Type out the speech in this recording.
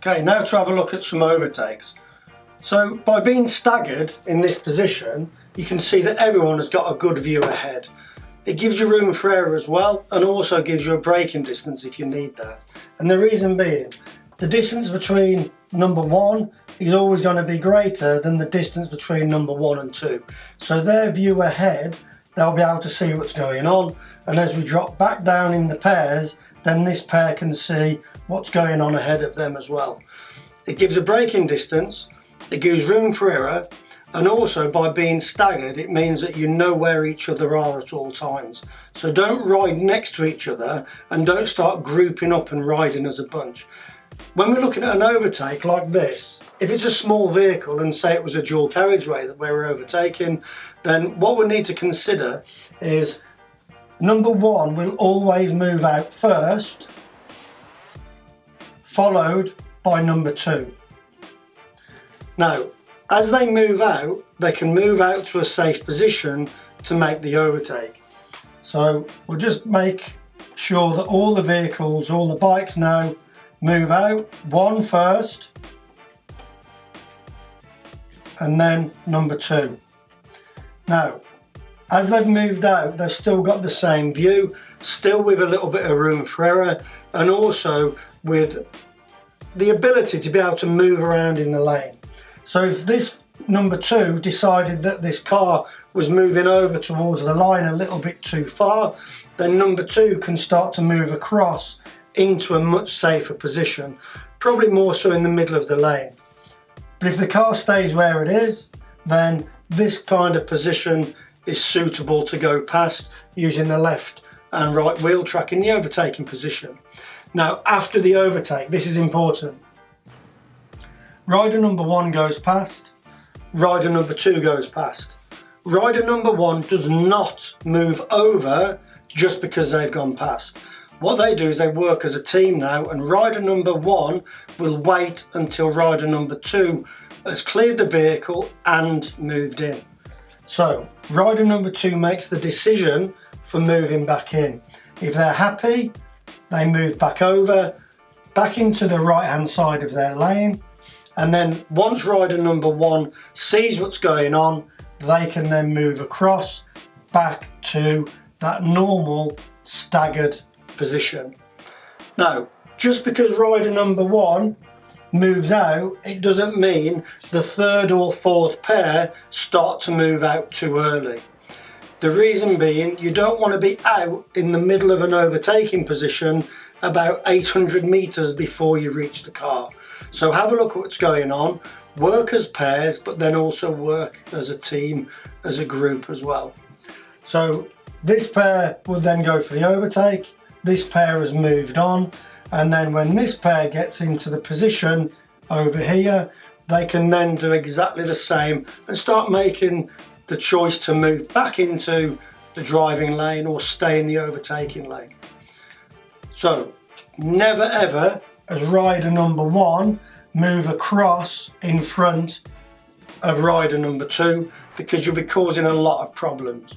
Okay, now to have a look at some overtakes. So by being staggered in this position, you can see that everyone has got a good view ahead. It gives you room for error as well, and also gives you a braking distance if you need that. And the reason being, the distance between number 1 is always going to be greater than the distance between number 1 and 2. So their view ahead, they'll be able to see what's going on, and as we drop back down in the pairs, then this pair can see what's going on ahead of them as well. It gives a braking distance, it gives room for error, and also by being staggered it means that you know where each other are at all times. So don't ride next to each other and don't start grouping up and riding as a bunch. When we're looking at an overtake like this, if it's a small vehicle and say it was a dual carriageway that we're overtaking, then what we need to consider is number 1 will always move out first, followed by number 2. Now, as they move out, they can move out to a safe position to make the overtake. So we'll just make sure that all the vehicles, all the bikes now move out, 1 first, and then number 2. Now, as they've moved out, they've still got the same view, still with a little bit of room for error, and also with the ability to be able to move around in the lane. So if this number 2 decided that this car was moving over towards the line a little bit too far, then number 2 can start to move across into a much safer position, probably more so in the middle of the lane. But if the car stays where it is, then this kind of position is suitable to go past using the left and right wheel track in the overtaking position. Now, after the overtake, this is important. Rider number 1 goes past, rider number 2 goes past. Rider number 1 does not move over just because they've gone past. What they do is they work as a team now, and rider number 1 will wait until rider number 2 has cleared the vehicle and moved in. So rider number 2 makes the decision for moving back in. If they're happy, they move back over, back into the right hand side of their lane, and then once rider number 1 sees what's going on, they can then move across back to that normal staggered position. Now, just because rider number 1 moves out, it doesn't mean the 3rd or 4th pair start to move out too early. The reason being, you don't want to be out in the middle of an overtaking position about 800 meters before you reach the car. So have a look at what's going on, work as pairs, but then also work as a team, as a group as well. So this pair will then go for the overtake, this pair has moved on, and then when this pair gets into the position over here, they can then do exactly the same and start making the choice to move back into the driving lane or stay in the overtaking lane. So never ever, as rider number 1, move across in front of rider number 2, because you'll be causing a lot of problems.